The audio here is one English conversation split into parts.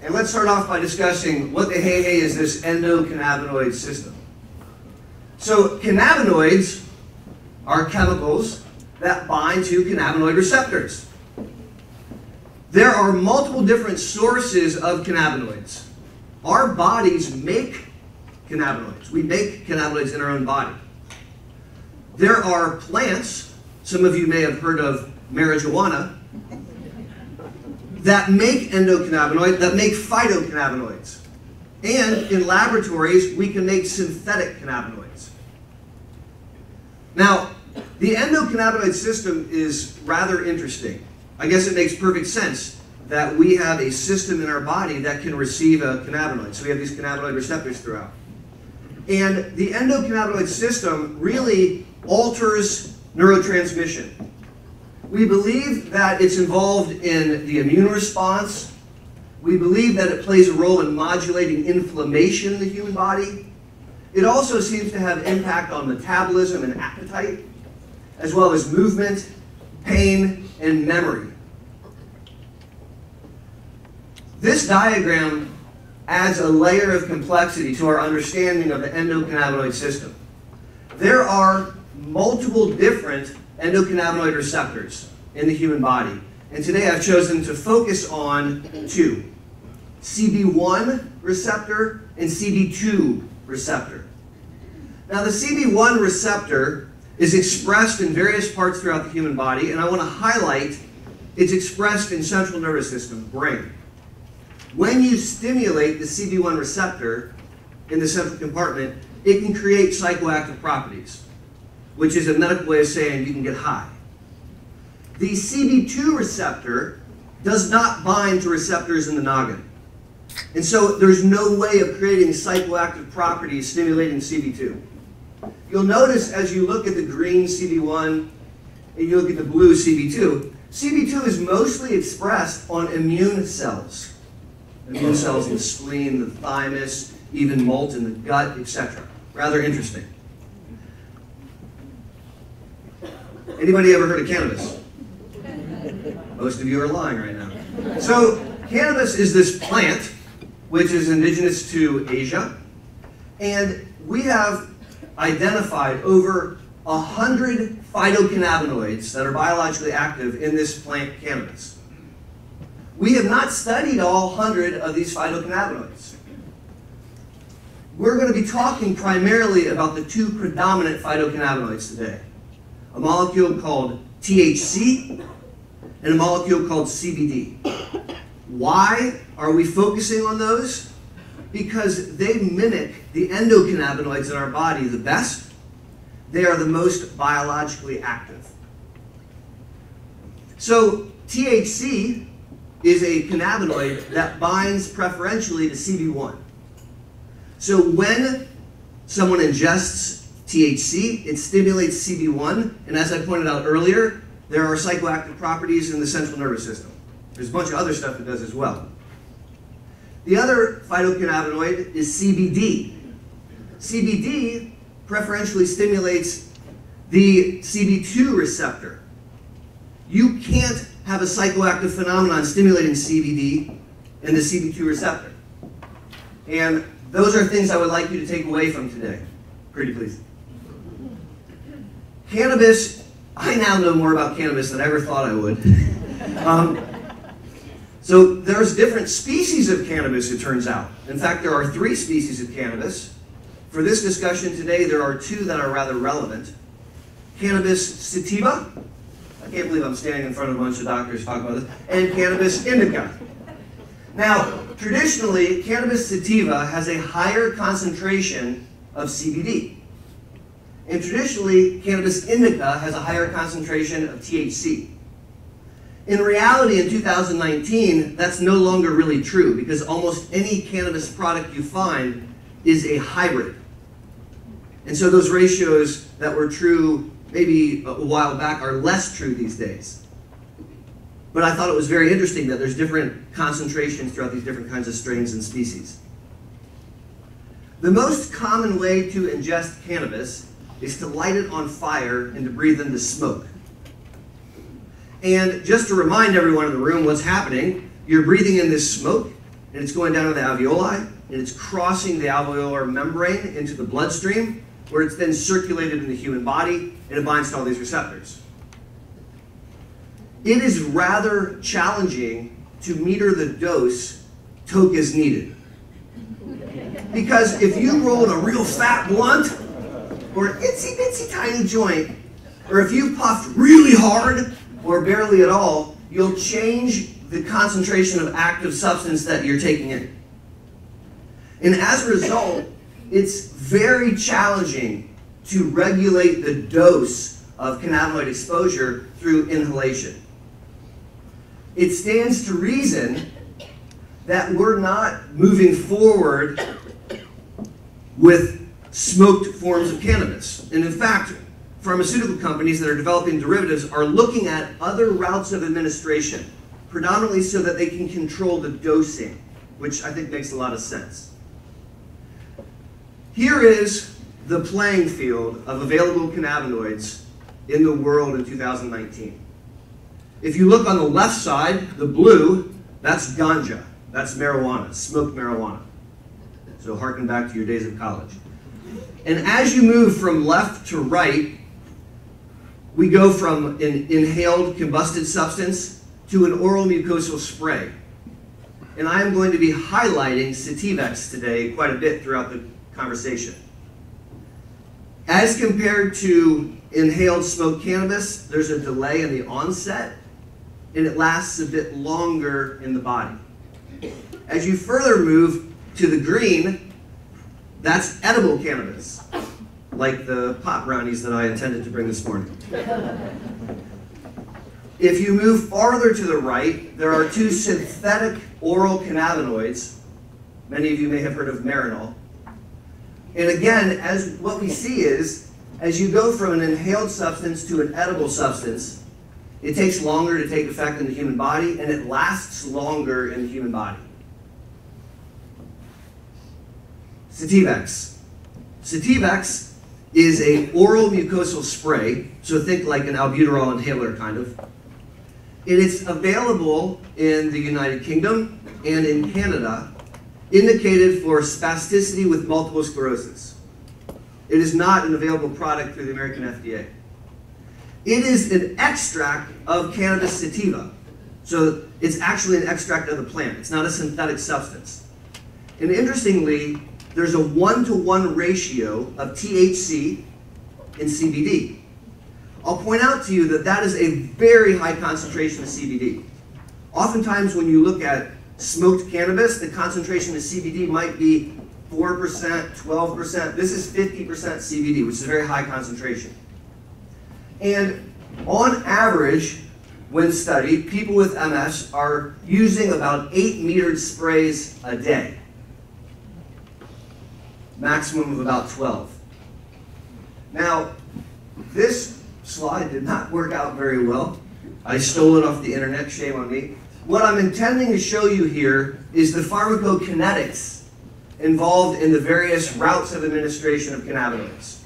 And let's start off by discussing what the hey is this endocannabinoid system. So cannabinoids are chemicals that bind to cannabinoid receptors. There are multiple different sources of cannabinoids. Our bodies make cannabinoids. We make cannabinoids in our own body. There are plants, some of you may have heard of marijuana, that make endocannabinoids, that make phytocannabinoids. And in laboratories, we can make synthetic cannabinoids. Now, the endocannabinoid system is rather interesting. I guess it makes perfect sense that we have a system in our body that can receive a cannabinoid. So we have these cannabinoid receptors throughout. And the endocannabinoid system really alters neurotransmission. We believe that it's involved in the immune response. We believe that it plays a role in modulating inflammation in the human body. It also seems to have impact on metabolism and appetite, as well as movement, pain, and memory. This diagram adds a layer of complexity to our understanding of the endocannabinoid system. There are multiple different endocannabinoid receptors in the human body, and today I've chosen to focus on two: CB1 receptor and CB2 receptor. Now the CB1 receptor is expressed in various parts throughout the human body, and I want to highlight it's expressed in central nervous system, brain. When you stimulate the CB1 receptor in the central compartment, it can create psychoactive properties, which is a medical way of saying you can get high. The CB2 receptor does not bind to receptors in the noggin. And so there's no way of creating psychoactive properties stimulating CB2. You'll notice as you look at the green CB1 and you look at the blue CB2, CB2 is mostly expressed on immune cells. Immune cells in the spleen, the thymus, even mold in the gut, etc. Rather interesting. Anybody ever heard of cannabis? Most of you are lying right now. So cannabis is this plant which is indigenous to Asia, and we have identified over 100 phytocannabinoids that are biologically active in this plant cannabis. We have not studied all 100 of these phytocannabinoids. We're going to be talking primarily about the two predominant phytocannabinoids today. A molecule called THC and a molecule called CBD. Why are we focusing on those? Because they mimic the endocannabinoids in our body the best. They are the most biologically active. So THC is a cannabinoid that binds preferentially to CB1. So when someone ingests THC, it stimulates CB1, and as I pointed out earlier, there are psychoactive properties in the central nervous system. There's a bunch of other stuff it does as well. The other phytocannabinoid is CBD. CBD preferentially stimulates the CB2 receptor. You can't have a psychoactive phenomenon stimulating CBD and the CB2 receptor. And those are things I would like you to take away from today. Pretty please. Cannabis, I now know more about cannabis than I ever thought I would. So there's different species of cannabis, it turns out. In fact, there are 3 species of cannabis. For this discussion today, there are 2 that are rather relevant. Cannabis sativa, I can't believe I'm standing in front of a bunch of doctors talking about this, and cannabis indica. Now, traditionally, cannabis sativa has a higher concentration of CBD. And traditionally, cannabis indica has a higher concentration of THC. In reality, in 2019, that's no longer really true because almost any cannabis product you find is a hybrid. And so those ratios that were true maybe a while back are less true these days. But I thought it was very interesting that there's different concentrations throughout these different kinds of strains and species. The most common way to ingest cannabis is to light it on fire and to breathe in the smoke. And just to remind everyone in the room what's happening, you're breathing in this smoke, and it's going down to the alveoli, and it's crossing the alveolar membrane into the bloodstream, where it's then circulated in the human body, and it binds to all these receptors. It is rather challenging to meter the dose toke is needed. Because if you rolled a real fat blunt, or an itsy bitsy tiny joint, or if you puffed really hard, or barely at all, you'll change the concentration of active substance that you're taking in. And as a result, it's very challenging to regulate the dose of cannabinoid exposure through inhalation. It stands to reason that we're not moving forward with smoked forms of cannabis. And in fact, pharmaceutical companies that are developing derivatives are looking at other routes of administration, predominantly so that they can control the dosing, which I think makes a lot of sense. Here is the playing field of available cannabinoids in the world in 2019. If you look on the left side, the blue, that's ganja. That's marijuana, smoked marijuana. So harken back to your days of college. And as you move from left to right, we go from an inhaled combusted substance to an oral mucosal spray. And I am going to be highlighting Sativex today quite a bit throughout the conversation. As compared to inhaled smoked cannabis, there's a delay in the onset, and it lasts a bit longer in the body. As you further move to the green, that's edible cannabis, like the pot brownies that I intended to bring this morning. If you move farther to the right, there are two synthetic oral cannabinoids. Many of you may have heard of Marinol. And again, as what we see is, as you go from an inhaled substance to an edible substance, it takes longer to take effect in the human body, and it lasts longer in the human body. Sativex. Sativex is an oral mucosal spray, so think like an albuterol inhaler kind of. And it's available in the United Kingdom and in Canada, indicated for spasticity with multiple sclerosis. It is not an available product through the American FDA. It is an extract of cannabis sativa. So it's actually an extract of the plant. It's not a synthetic substance. And interestingly, there's a 1-to-1 ratio of THC and CBD. I'll point out to you that that is a very high concentration of CBD. Oftentimes when you look at smoked cannabis, the concentration of CBD might be 4%, 12%. This is 50% CBD, which is a very high concentration. And on average, when studied, people with MS are using about 8 metered sprays a day. Maximum of about 12. Now, this slide did not work out very well. I stole it off the internet, shame on me. What I'm intending to show you here is the pharmacokinetics involved in the various routes of administration of cannabinoids.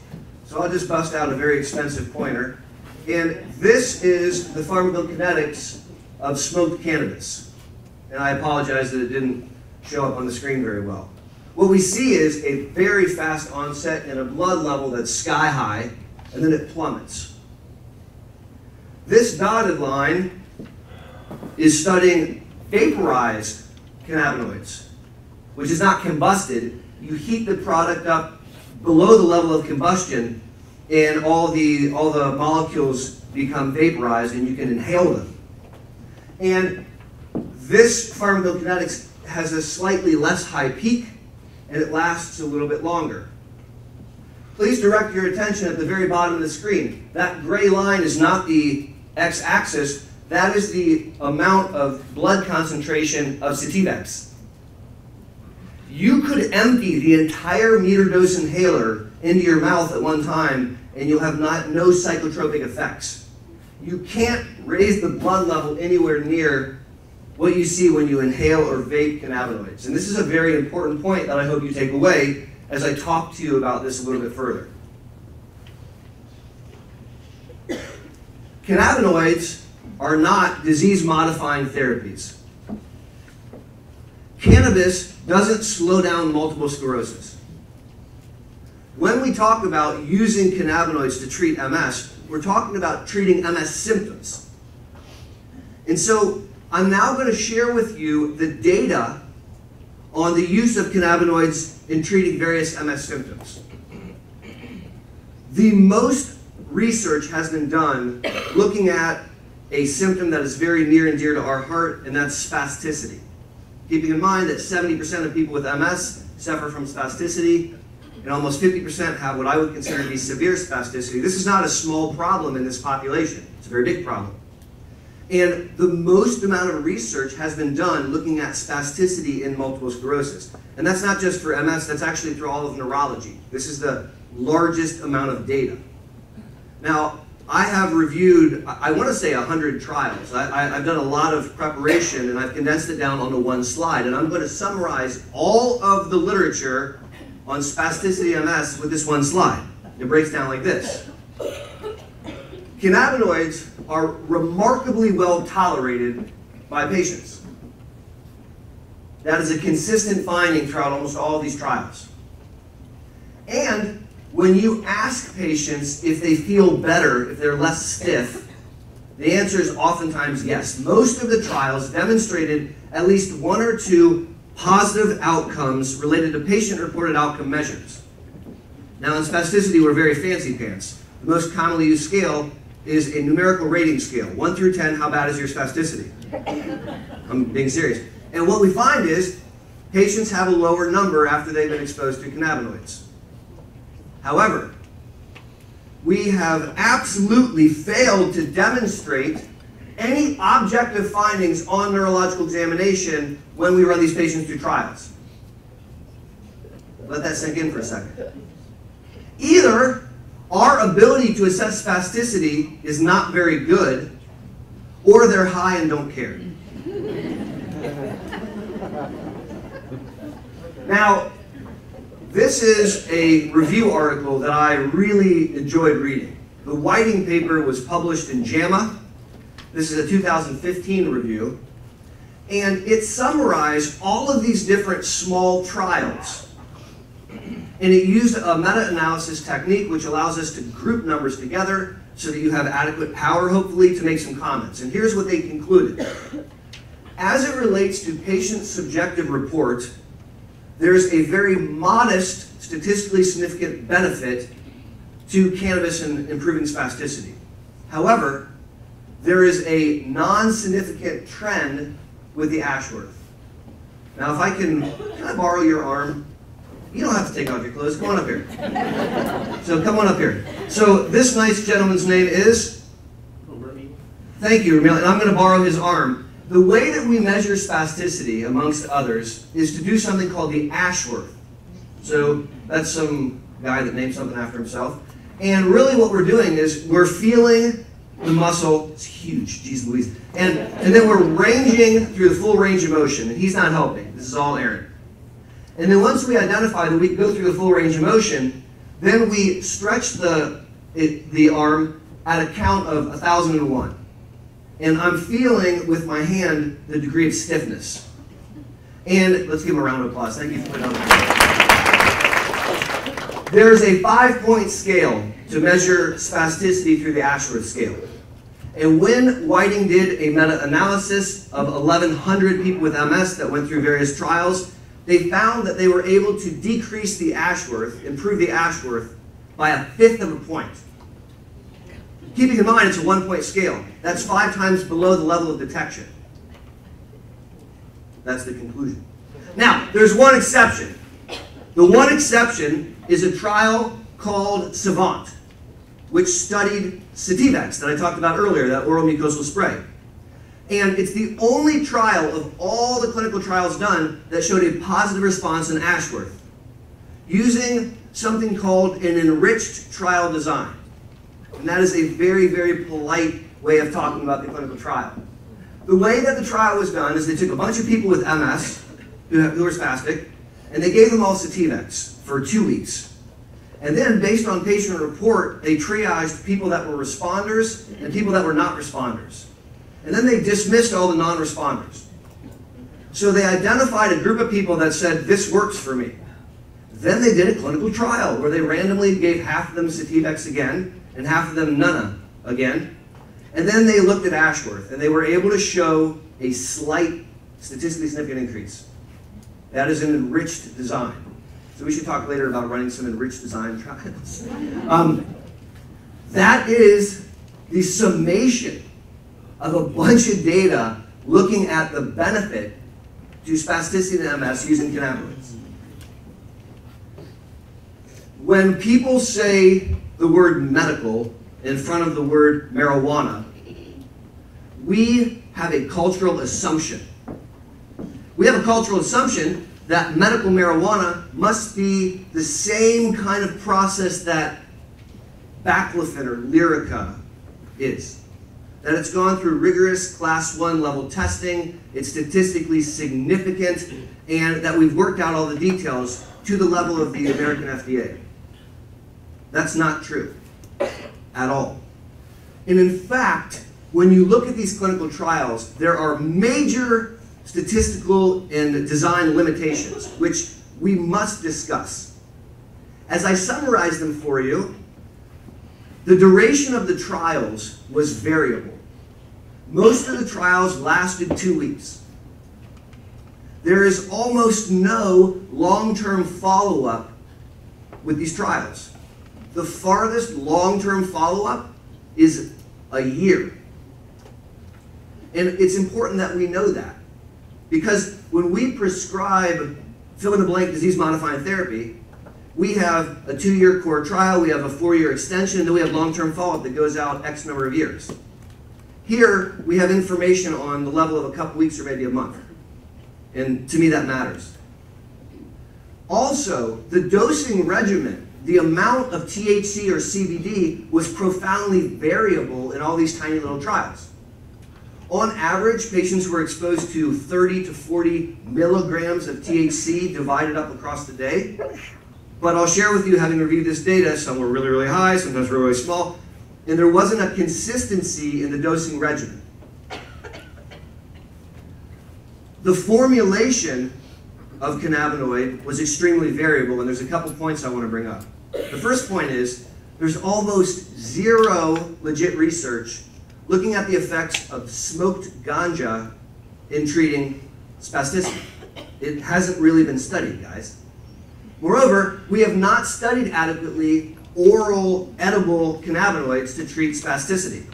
So I'll just bust out a very expensive pointer. And this is the pharmacokinetics of smoked cannabis. And I apologize that it didn't show up on the screen very well. What we see is a very fast onset and a blood level that's sky high, and then it plummets. This dotted line is studying vaporized cannabinoids, which is not combusted. You heat the product up below the level of combustion, and all the molecules become vaporized, and you can inhale them. And this pharmacokinetics has a slightly less high peak, and it lasts a little bit longer. Please direct your attention at the very bottom of the screen. That gray line is not the x-axis. That is the amount of blood concentration of Sativex. You could empty the entire meter dose inhaler into your mouth at one time, and you'll have no psychotropic effects. You can't raise the blood level anywhere near what you see when you inhale or vape cannabinoids. And this is a very important point that I hope you take away as I talk to you about this a little bit further. Cannabinoids are not disease-modifying therapies. cannabis doesn't slow down multiple sclerosis. When we talk about using cannabinoids to treat MS, we're talking about treating MS symptoms. And so I'm now going to share with you the data on the use of cannabinoids in treating various MS symptoms. The most research has been done looking at a symptom that is very near and dear to our heart, and that's spasticity. Keeping in mind that 70% of people with MS suffer from spasticity, and almost 50% have what I would consider to be severe spasticity. This is not a small problem in this population. It's a very big problem. And the most amount of research has been done looking at spasticity in multiple sclerosis. And that's not just for MS, that's actually through all of neurology. This is the largest amount of data. Now, I have reviewed, I want to say 100 trials. I've done a lot of preparation and I've condensed it down onto one slide. And I'm going to summarize all of the literature on spasticity MS with this one slide. It breaks down like this. Cannabinoids are remarkably well tolerated by patients. That is a consistent finding throughout almost all of these trials. And when you ask patients if they feel better, if they're less stiff, the answer is oftentimes yes. Most of the trials demonstrated at least 1 or 2 positive outcomes related to patient-reported outcome measures. Now in spasticity, we're very fancy pants. The most commonly used scale is a numerical rating scale. 1 through 10, how bad is your spasticity? I'm being serious. And what we find is patients have a lower number after they've been exposed to cannabinoids. However, we have absolutely failed to demonstrate any objective findings on neurological examination when we run these patients through trials. Let that sink in for a second. Either our ability to assess spasticity is not very good, or they're high and don't care. Now, this is a review article that I really enjoyed reading. The Whiting paper was published in JAMA. This is a 2015 review. And it summarized all of these different small trials. And it used a meta-analysis technique which allows us to group numbers together so that you have adequate power, hopefully, to make some comments. And here's what they concluded. As it relates to patient subjective report, there's a very modest, statistically significant benefit to cannabis in improving spasticity. However, there is a non-significant trend with the Ashworth. Now, if can I borrow your arm? You don't have to take off your clothes. Come on up here. So come on up here. So this nice gentleman's name is? Thank you, Ramil. And I'm going to borrow his arm. The way that we measure spasticity, amongst others, is to do something called the Ashworth. So that's some guy that named something after himself. And really what we're doing is we're feeling the muscle. It's huge, geez Louise. And then we're ranging through the full range of motion. And he's not helping. This is all Aaron. And then once we identify that we can go through the full range of motion, then we stretch the arm at a count of 1,001. And I'm feeling with my hand the degree of stiffness. And let's give him a round of applause. Thank you for putting on that. There's a 5-point scale to measure spasticity through the Ashworth scale. And when Whiting did a meta-analysis of 1,100 people with MS that went through various trials, they found that they were able to decrease the Ashworth, improve the Ashworth, by 1/5 of a point. Keeping in mind it's a 1-point scale. That's 5 times below the level of detection. That's the conclusion. Now, there's one exception. The one exception is a trial called Savant, which studied Sativex that I talked about earlier, that oral mucosal spray. And it's the only trial of all the clinical trials done that showed a positive response in Ashworth, using something called an enriched trial design. And that is a very, very polite way of talking about the clinical trial. The way that the trial was done is they took a bunch of people with MS who were spastic, and they gave them all Sativex for 2 weeks. And then, based on patient report, they triaged people that were responders and people that were not responders. And then they dismissed all the non-responders. So they identified a group of people that said, this works for me. Then they did a clinical trial where they randomly gave half of them Sativex again and half of them none again. And then they looked at Ashworth, and they were able to show a slight, statistically significant increase. That is an enriched design. So we should talk later about running some enriched design trials. That is the summation of a bunch of data looking at the benefit to spasticity and MS using cannabinoids. When people say the word medical in front of the word marijuana, we have a cultural assumption. We have a cultural assumption that medical marijuana must be the same kind of process that baclofen or Lyrica is. That it's gone through rigorous class 1 level testing, it's statistically significant, and that we've worked out all the details to the level of the American FDA. That's not true at all. And in fact, when you look at these clinical trials, there are major statistical and design limitations, which we must discuss. As I summarize them for you, the duration of the trials was variable. Most of the trials lasted 2 weeks. There is almost no long-term follow-up with these trials. The farthest long-term follow-up is a year. And it's important that we know that. Because when we prescribe fill-in-the-blank disease-modifying therapy, we have a 2-year core trial, we have a 4-year extension, and then we have long-term follow-up that goes out X number of years. Here, we have information on the level of a couple weeks or maybe a month. And to me, that matters. Also, the dosing regimen, the amount of THC or CBD was profoundly variable in all these tiny little trials. On average, patients were exposed to 30 to 40 milligrams of THC divided up across the day. But I'll share with you, having reviewed this data, some were really, really high, sometimes really, really small, and there wasn't a consistency in the dosing regimen. The formulation of cannabinoid was extremely variable, and there's a couple points I want to bring up. The first point is, there's almost zero legit research looking at the effects of smoked ganja in treating spasticity. It hasn't really been studied, guys. Moreover, we have not studied adequately oral edible cannabinoids to treat spasticity.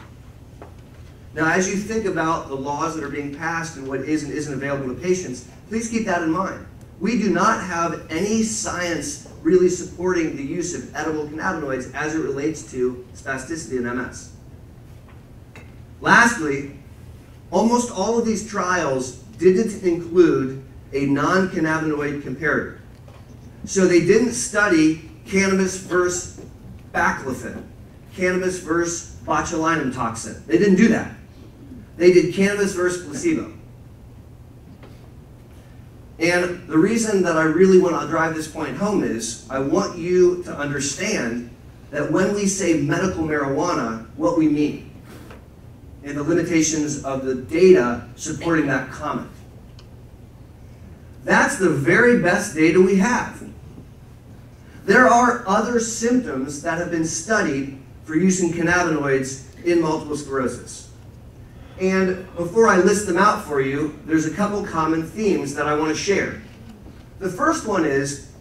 Now, as you think about the laws that are being passed and what is and isn't available to patients, please keep that in mind. We do not have any science really supporting the use of edible cannabinoids as it relates to spasticity and MS. Lastly, almost all of these trials didn't include a non-cannabinoid comparator. So they didn't study cannabis versus baclofen, cannabis versus botulinum toxin. They didn't do that. They did cannabis versus placebo. And the reason that I really want to drive this point home is I want you to understand that when we say medical marijuana, what we mean, and the limitations of the data supporting that comment. That's the very best data we have. There are other symptoms that have been studied for using cannabinoids in multiple sclerosis. And before I list them out for you, there's a couple common themes that I want to share. The first one is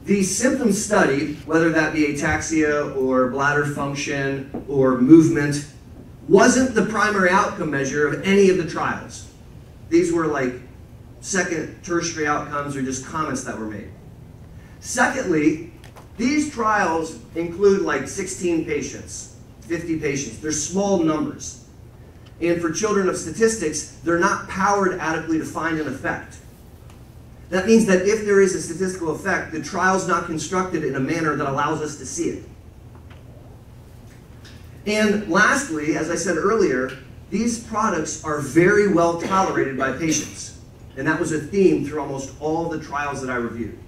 the symptoms studied, whether that be ataxia or bladder function or movement, wasn't the primary outcome measure of any of the trials. These were like second, tertiary outcomes or just comments that were made. Secondly, these trials include like 16 patients, 50 patients. They're small numbers. And for children of statistics, they're not powered adequately to find an effect. That means that if there is a statistical effect, the trial's not constructed in a manner that allows us to see it. And lastly, as I said earlier, these products are very well tolerated by patients. And that was a theme through almost all the trials that I reviewed.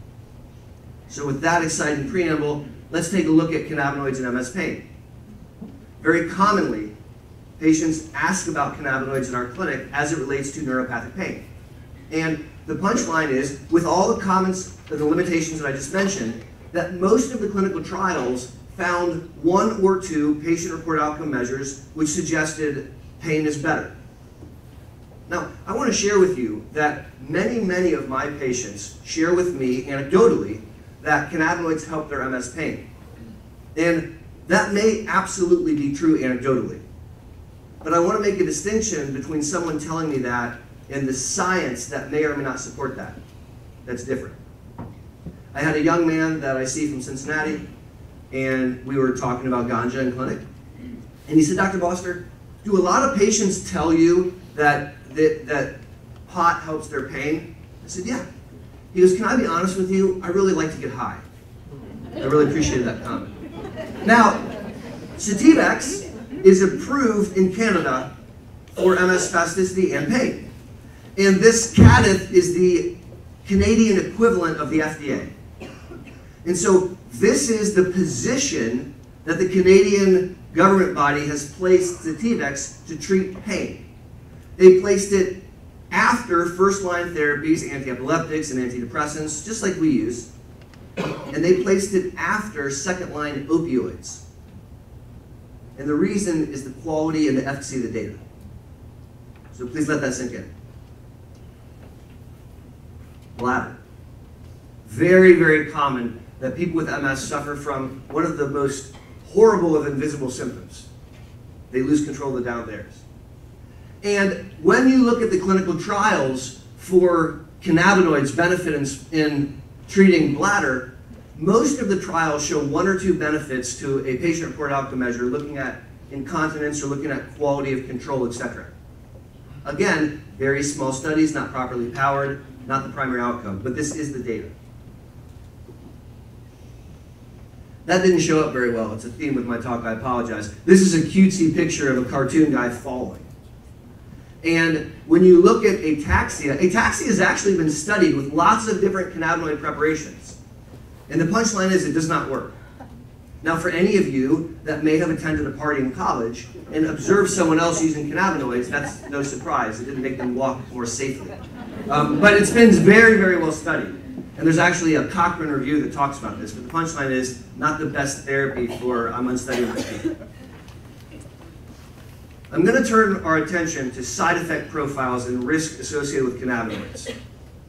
So with that exciting preamble, let's take a look at cannabinoids and MS pain. Very commonly, patients ask about cannabinoids in our clinic as it relates to neuropathic pain. And the punchline is, with all the comments and the limitations that I just mentioned, that most of the clinical trials found 1 or 2 patient-reported outcome measures which suggested pain is better. Now, I want to share with you that many of my patients share with me anecdotally that cannabinoids help their MS pain. And that may absolutely be true anecdotally. But I want to make a distinction between someone telling me that and the science that may or may not support that. That's different. I had a young man that I see from Cincinnati, and we were talking about ganja in clinic. And he said, Dr. Boster, do a lot of patients tell you that pot helps their pain? I said, yeah. He goes, can I be honest with you? I really like to get high. I really appreciated that comment. Now, Sativex is approved in Canada for MS spasticity and pain. And this CADIF is the Canadian equivalent of the FDA. And so this is the position that the Canadian government body has placed Sativex to treat pain. They placed it after first-line therapies, anti-epileptics and antidepressants, just like we use. And they placed it after second-line opioids. And the reason is the quality and the efficacy of the data. So please let that sink in. Bladder. Very common that people with MS suffer from one of the most horrible of invisible symptoms. They lose control of the down theirs. And when you look at the clinical trials for cannabinoids benefit in treating bladder, most of the trials show 1 or 2 benefits to a patient-reported outcome measure looking at incontinence or looking at quality of control, etc. Again, very small studies, not properly powered, not the primary outcome, but this is the data. That didn't show up very well. It's a theme with my talk, I apologize. This is a cutesy picture of a cartoon guy falling. And when you look at ataxia has actually been studied with lots of different cannabinoid preparations. And the punchline is it does not work. Now for any of you that may have attended a party in college and observed someone else using cannabinoids, that's no surprise. It didn't make them walk more safely. But it's been very well studied. And there's actually a Cochrane review that talks about this, but the punchline is not the best therapy for unstudied pain. I'm going to turn our attention to side effect profiles and risk associated with cannabinoids.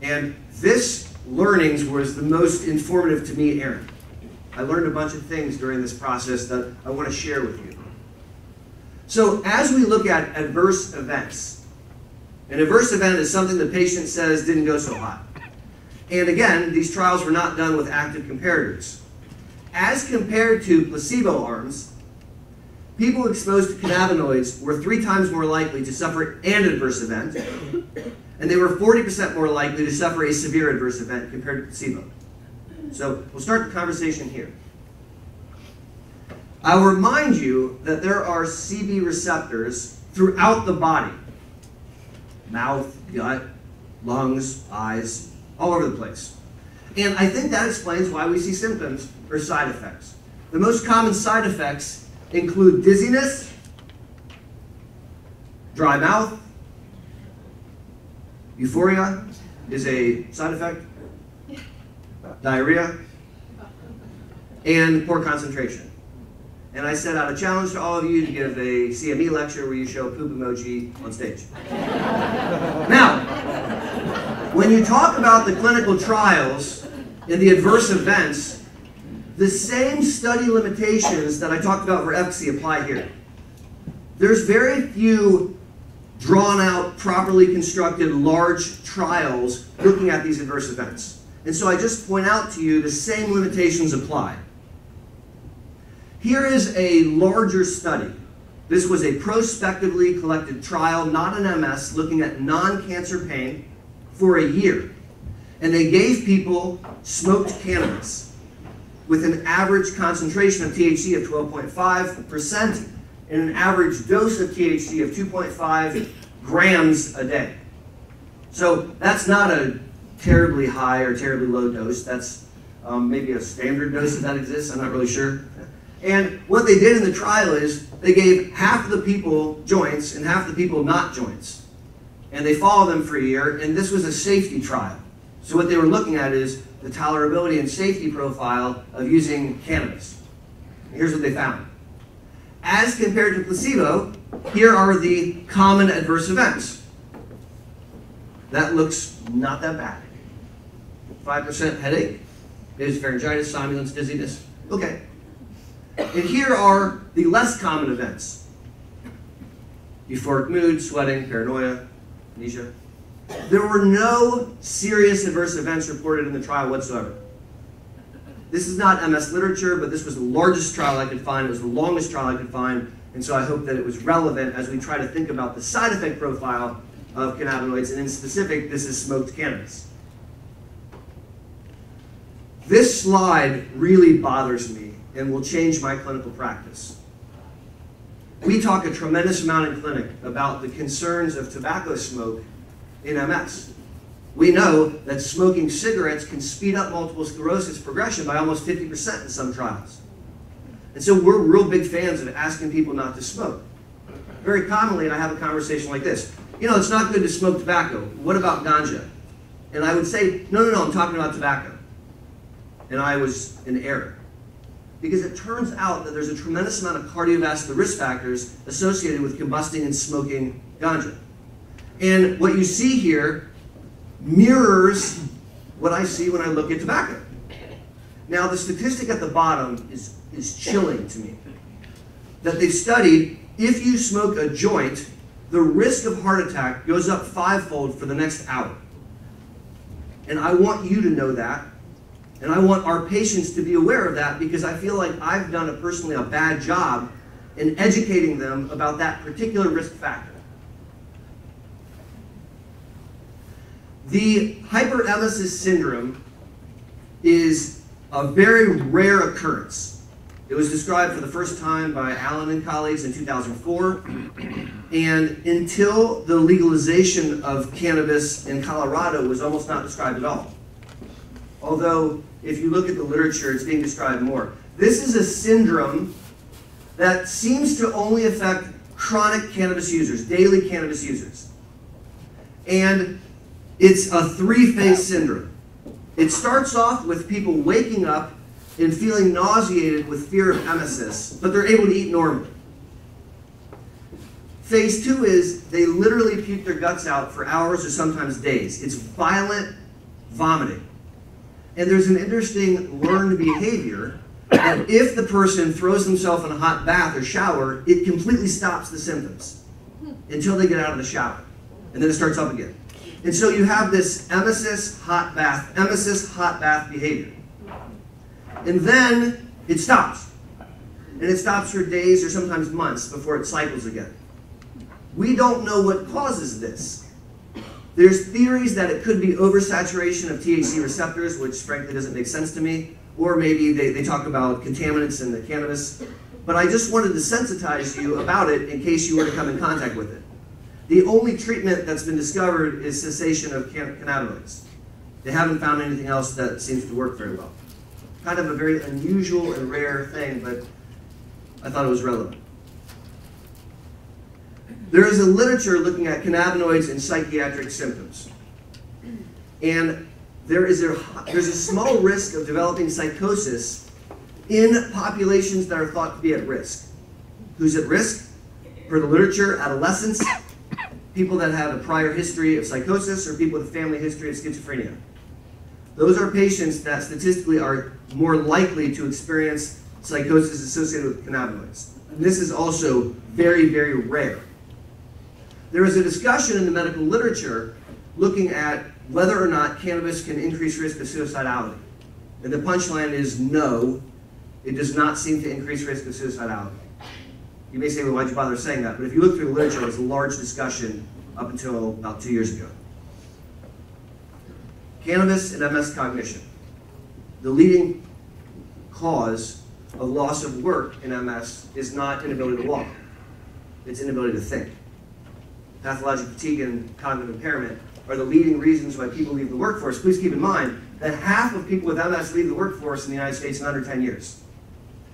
And this learnings was the most informative to me, Aaron. I learned a bunch of things during this process that I want to share with you. So as we look at adverse events, an adverse event is something the patient says didn't go so hot. And again, these trials were not done with active comparators. As compared to placebo arms, people exposed to cannabinoids were 3 times more likely to suffer an adverse event, and they were 40% more likely to suffer a severe adverse event compared to placebo. So we'll start the conversation here. I'll remind you that there are CB receptors throughout the body. Mouth, gut, lungs, eyes, all over the place. And I think that explains why we see symptoms or side effects. The most common side effects include dizziness, dry mouth, euphoria is a side effect, diarrhea, and poor concentration. And I set out a challenge to all of you to give a CME lecture where you show a poop emoji on stage. Now, when you talk about the clinical trials and the adverse events, the same study limitations that I talked about for efficacy apply here. There's very few drawn-out, properly constructed, large trials looking at these adverse events. And so I just point out to you the same limitations apply. Here is a larger study. This was a prospectively collected trial, not an MS, looking at non-cancer pain for a year. And they gave people smoked cannabis with an average concentration of THC of 12.5% and an average dose of THC of 2.5 grams a day. So that's not a terribly high or terribly low dose. That's maybe a standard dose if that exists. I'm not really sure. And what they did in the trial is they gave half of the people joints and half the people not joints. And they follow them for a year, and this was a safety trial. So what they were looking at is the tolerability and safety profile of using cannabis. Here's what they found. As compared to placebo, here are the common adverse events. That looks not that bad. 5% headache, pharyngitis, somnolence, dizziness. Okay. And here are the less common events. Euphoric mood, sweating, paranoia, amnesia. There were no serious adverse events reported in the trial whatsoever. This is not MS literature, but this was the largest trial I could find. It was the longest trial I could find, and so I hope that it was relevant as we try to think about the side effect profile of cannabinoids, and in specific, this is smoked cannabis. This slide really bothers me and will change my clinical practice. We talk a tremendous amount in clinic about the concerns of tobacco smoke in MS. We know that smoking cigarettes can speed up multiple sclerosis progression by almost 50% in some trials. And so we're real big fans of asking people not to smoke. Very commonly, and I have a conversation like this, you know, it's not good to smoke tobacco. What about ganja? And I would say, no, I'm talking about tobacco. And I was in error. Because it turns out that there's a tremendous amount of cardiovascular risk factors associated with combusting and smoking ganja. And what you see here mirrors what I see when I look at tobacco. Now, the statistic at the bottom is chilling to me. That they've studied, if you smoke a joint, the risk of heart attack goes up 5-fold for the next hour. And I want you to know that. And I want our patients to be aware of that, because I feel like I've done personally a bad job in educating them about that particular risk factor. The Hyperemesis Syndrome is a very rare occurrence. It was described for the first time by Allen and colleagues in 2004. And until the legalization of cannabis in Colorado, it was almost not described at all. Although, if you look at the literature, it's being described more. This is a syndrome that seems to only affect chronic cannabis users, daily cannabis users. And it's a three-phase syndrome. It starts off with people waking up and feeling nauseated with fear of emesis, but they're able to eat normally. Phase 2 is they literally puke their guts out for hours or sometimes days. It's violent vomiting. And there's an interesting learned behavior that if the person throws themselves in a hot bath or shower, it completely stops the symptoms until they get out of the shower. And then it starts up again. And so you have this emesis, hot bath behavior. And then it stops. And it stops for days or sometimes months before it cycles again. We don't know what causes this. There's theories that it could be oversaturation of THC receptors, which frankly doesn't make sense to me. Or maybe they talk about contaminants in the cannabis. But I just wanted to sensitize you about it in case you were to come in contact with it. The only treatment that's been discovered is cessation of cannabinoids. They haven't found anything else that seems to work very well. Kind of a very unusual and rare thing, but I thought it was relevant. There is a literature looking at cannabinoids and psychiatric symptoms. And there's a small risk of developing psychosis in populations that are thought to be at risk. Who's at risk? Per the literature, adolescents, people that have a prior history of psychosis, or people with a family history of schizophrenia. Those are patients that statistically are more likely to experience psychosis associated with cannabinoids. And this is also very, very rare. There is a discussion in the medical literature looking at whether or not cannabis can increase risk of suicidality. And the punchline is no, it does not seem to increase risk of suicidality. You may say, well, why'd you bother saying that? But if you look through the literature, it was a large discussion up until about 2 years ago. Cannabis and MS cognition. The leading cause of loss of work in MS is not inability to walk. It's inability to think. Pathologic fatigue and cognitive impairment are the leading reasons why people leave the workforce. Please keep in mind that half of people with MS leave the workforce in the United States in under 10 years.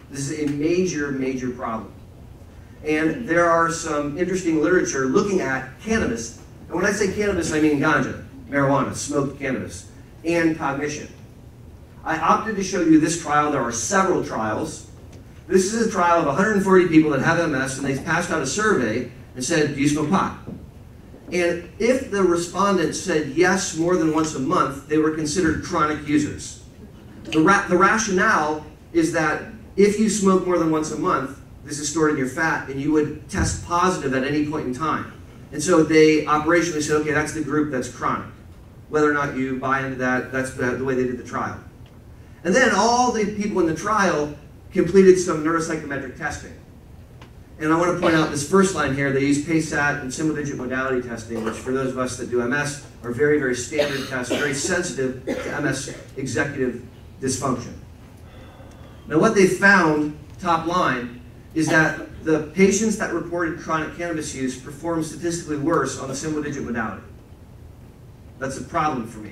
This is a major, major problem. And there are some interesting literature looking at cannabis And when I say cannabis, I mean ganja, marijuana, smoked cannabis, and cognition. I opted to show you this trial. There are several trials. This is a trial of 140 people that have MS, and they passed out a survey and said, do you smoke pot? And if the respondents said yes more than once a month, they were considered chronic users. The rationale is that if you smoke more than once a month, this is stored in your fat, and you would test positive at any point in time. And so they operationally said, okay, that's the group that's chronic. Whether or not you buy into that, that's the way they did the trial. And then all the people in the trial completed some neuropsychometric testing. And I want to point out this first line here. They use PACE-SAT and single-digit modality testing, which for those of us that do MS are very, very standard tests, very sensitive to MS executive dysfunction. Now what they found, top line, is that the patients that reported chronic cannabis use performed statistically worse on the single-digit modality. That's a problem for me,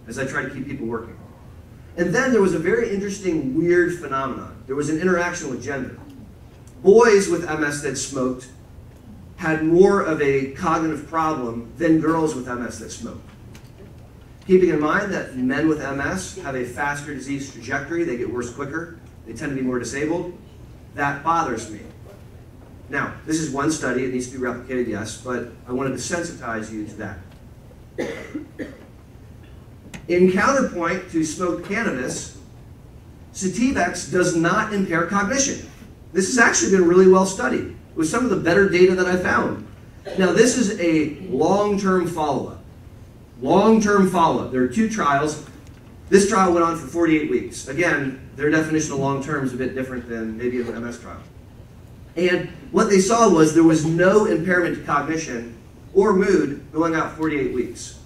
as I try to keep people working. And then there was a very interesting, weird phenomenon. There was an interaction with gender. Boys with MS that smoked had more of a cognitive problem than girls with MS that smoked. Keeping in mind that men with MS have a faster disease trajectory, they get worse quicker, they tend to be more disabled, that bothers me. Now, this is one study, it needs to be replicated, yes, but I wanted to sensitize you to that. In counterpoint to smoked cannabis, Sativex does not impair cognition. This has actually been really well studied with some of the better data that I found. Now, this is a long-term follow-up. Long-term follow-up. There are two trials. This trial went on for 48 weeks. Again, their definition of long-term is a bit different than maybe an MS trial. And what they saw was there was no impairment to cognition or mood going out 48 weeks.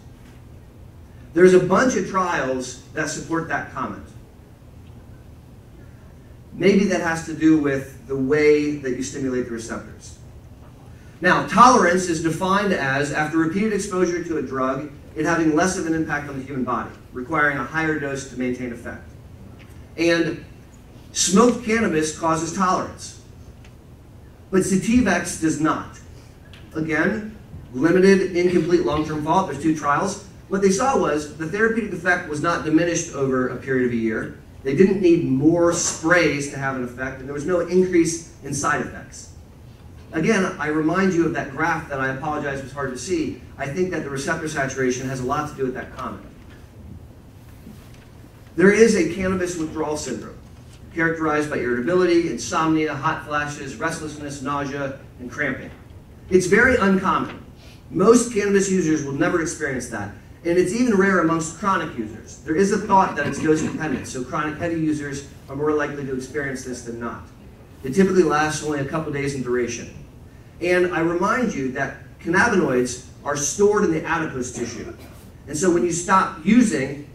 There's a bunch of trials that support that comment. Maybe that has to do with the way that you stimulate the receptors. Now, tolerance is defined as, after repeated exposure to a drug, it having less of an impact on the human body, requiring a higher dose to maintain effect. And smoked cannabis causes tolerance, but Sativex does not. Again, limited, incomplete long-term follow-up. There's two trials. What they saw was the therapeutic effect was not diminished over a period of a year. They didn't need more sprays to have an effect, and there was no increase in side effects. Again, I remind you of that graph that I apologize was hard to see. I think that the receptor saturation has a lot to do with that comment. There is a cannabis withdrawal syndrome, characterized by irritability, insomnia, hot flashes, restlessness, nausea, and cramping. It's very uncommon. Most cannabis users will never experience that. And it's even rare amongst chronic users. There is a thought that it's dose dependent, so chronic heavy users are more likely to experience this than not. It typically lasts only a couple days in duration. And I remind you that cannabinoids are stored in the adipose tissue. And so when you stop using,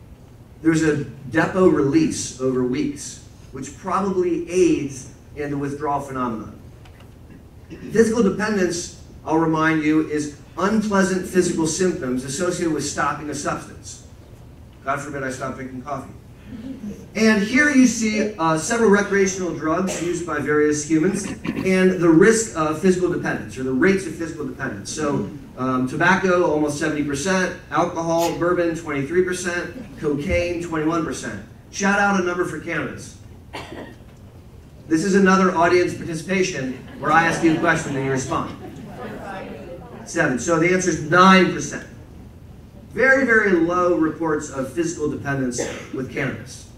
there's a depot release over weeks, which probably aids in the withdrawal phenomenon. Physical dependence, I'll remind you, is unpleasant physical symptoms associated with stopping a substance. God forbid I stop drinking coffee. And here you see several recreational drugs used by various humans and the risk of physical dependence, or the rates of physical dependence. So tobacco, almost 70%, alcohol, bourbon, 23%, cocaine, 21%. Shout out a number for cannabis. This is another audience participation where I ask you a question and you respond. 7. So the answer is 9%. Very, very low reports of physical dependence with cannabis.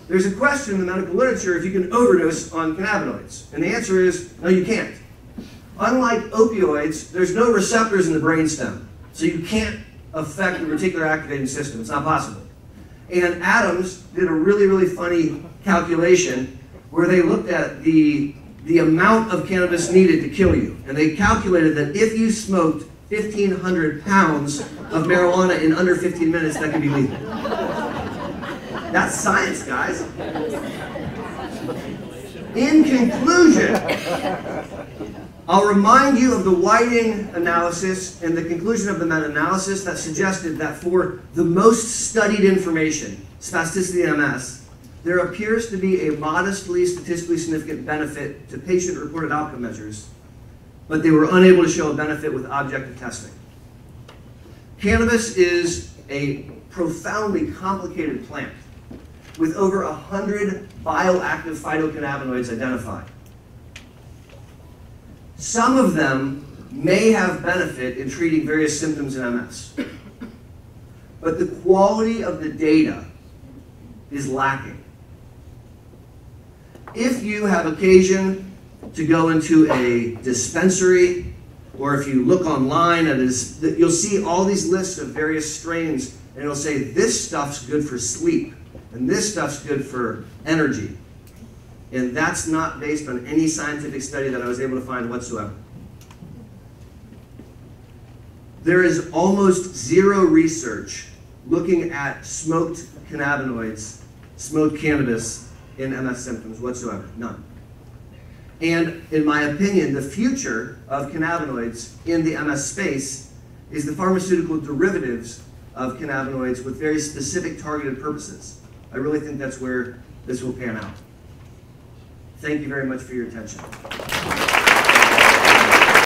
There's a question in the medical literature if you can overdose on cannabinoids. And the answer is, no, you can't. Unlike opioids, there's no receptors in the brainstem. So you can't affect the reticular activating system. It's not possible. And Adams did a really, really funny calculation where they looked at the amount of cannabis needed to kill you. And they calculated that if you smoked 1,500 pounds of marijuana in under 15 minutes, that could be lethal. That's science, guys. In conclusion, I'll remind you of the Whiting analysis and the conclusion of the meta-analysis that suggested that for the most studied information, spasticity in MS, there appears to be a modestly statistically significant benefit to patient-reported outcome measures, but they were unable to show a benefit with objective testing. Cannabis is a profoundly complicated plant with over 100 bioactive phytocannabinoids identified. Some of them may have benefit in treating various symptoms in MS, but the quality of the data is lacking. If you have occasion to go into a dispensary, or if you look online, you'll see all these lists of various strains, and it'll say this stuff's good for sleep, and this stuff's good for energy. And that's not based on any scientific study that I was able to find whatsoever. There is almost zero research looking at smoked cannabinoids, smoked cannabis in MS symptoms whatsoever, none. And in my opinion, the future of cannabinoids in the MS space is the pharmaceutical derivatives of cannabinoids with very specific targeted purposes. I really think that's where this will pan out. Thank you very much for your attention.